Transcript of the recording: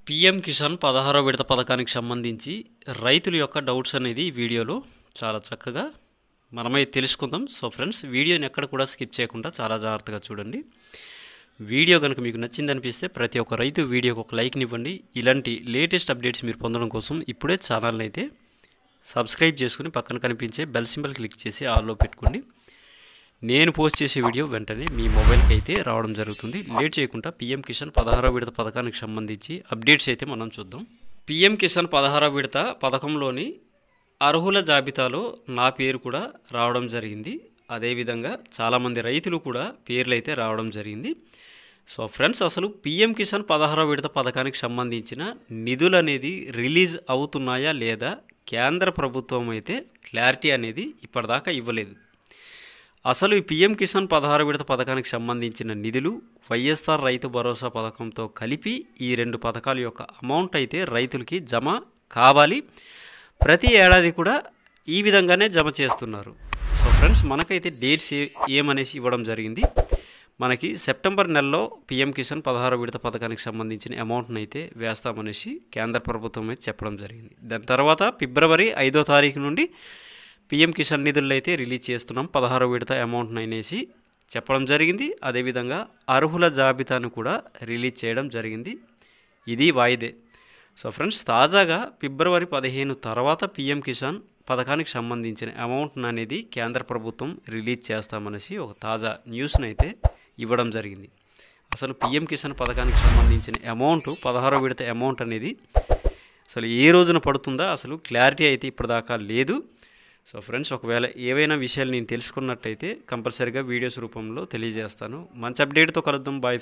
PM Kisan 16వ విడత పథకానికి సంబంధించి రైతుల యొక్క డౌట్స్ అనేది వీడియోలో చాలా చక్కగా మనమే తెలుసుకుందాం. సో ఫ్రెండ్స్, వీడియోని ఎక్కడ కూడా స్కిప్ చేయకుండా చాలా జాగ్రత్తగా చూడండి. వీడియో కనుక మీకు నచ్చింది అనిపిస్తే ప్రతి ఒక్క రైతు వీడియోకి ఒక లైక్ని ఇవ్వండి. ఇలాంటి లేటెస్ట్ అప్డేట్స్ మీరు పొందడం కోసం ఇప్పుడే ఛానల్ని అయితే సబ్స్క్రైబ్ చేసుకుని పక్కన కనిపించే బెల్ సింబల్ క్లిక్ చేసి ఆల్లో పెట్టుకోండి. నేను పోస్ట్ చేసే వీడియో వెంటనే మీ మొబైల్కి అయితే రావడం జరుగుతుంది. లేట్ చేయకుండా పీఎం కిసాన్ 16వ విడత పథకానికి సంబంధించి అప్డేట్స్ అయితే మనం చూద్దాం. పీఎం కిసాన్ 16వ విడత పథకంలోని అర్హుల జాబితాలో నా పేరు కూడా రావడం జరిగింది. అదేవిధంగా చాలామంది రైతులు కూడా పేర్లు అయితే రావడం జరిగింది. సో ఫ్రెండ్స్, అసలు పీఎం కిసాన్ 16వ విడత పథకానికి సంబంధించిన నిధులు అనేది రిలీజ్ అవుతున్నాయా లేదా కేంద్ర ప్రభుత్వం అయితే క్లారిటీ అనేది ఇప్పటిదాకా ఇవ్వలేదు. అసలు ఈ పీఎం కిసాన్ 16వ విడత పథకానికి సంబంధించిన నిధులు వైఎస్ఆర్ రైతు భరోసా పథకంతో కలిపి ఈ రెండు పథకాల యొక్క అమౌంట్ అయితే రైతులకి జమ కావాలి. ప్రతి ఏడాది కూడా ఈ విధంగానే జమ చేస్తున్నారు. సో ఫ్రెండ్స్, మనకైతే డేట్స్ ఏమనేసి ఇవ్వడం జరిగింది. మనకి సెప్టెంబర్ నెలలో పీఎం కిసాన్ 16వ విడత పథకానికి సంబంధించిన అమౌంట్ని అయితే వేస్తామనేసి కేంద్ర ప్రభుత్వం అయితే చెప్పడం జరిగింది. దాని తర్వాత ఫిబ్రవరి 5వ తారీఖు నుండి పీఎం కిసాన్ నిధులు అయితే రిలీజ్ చేస్తున్నాం 16వ విడత అమౌంట్ని అనేసి చెప్పడం జరిగింది. అదేవిధంగా అర్హుల జాబితాను కూడా రిలీజ్ చేయడం జరిగింది. ఇది వాయిదే. సో ఫ్రెండ్స్, తాజాగా ఫిబ్రవరి 15 తర్వాత పీఎం కిసాన్ పథకానికి సంబంధించిన అమౌంట్ అనేది కేంద్ర ప్రభుత్వం రిలీజ్ చేస్తామనేసి ఒక తాజా న్యూస్ని అయితే ఇవ్వడం జరిగింది. అసలు పీఎం కిసాన్ పథకానికి సంబంధించిన అమౌంట్ 16వ విడత అమౌంట్ అనేది అసలు ఏ రోజున పడుతుందా అసలు క్లారిటీ అయితే ఇప్పటిదాకా లేదు. సో ఫ్రెండ్స్, ఒకవేళ ఏవైనా విషయాలు నేను తెలుసుకున్నట్టయితే కంపల్సరీగా వీడియోస్ రూపంలో తెలియజేస్తాను. మంచి అప్డేట్తో కలుద్దాం. బాయ్.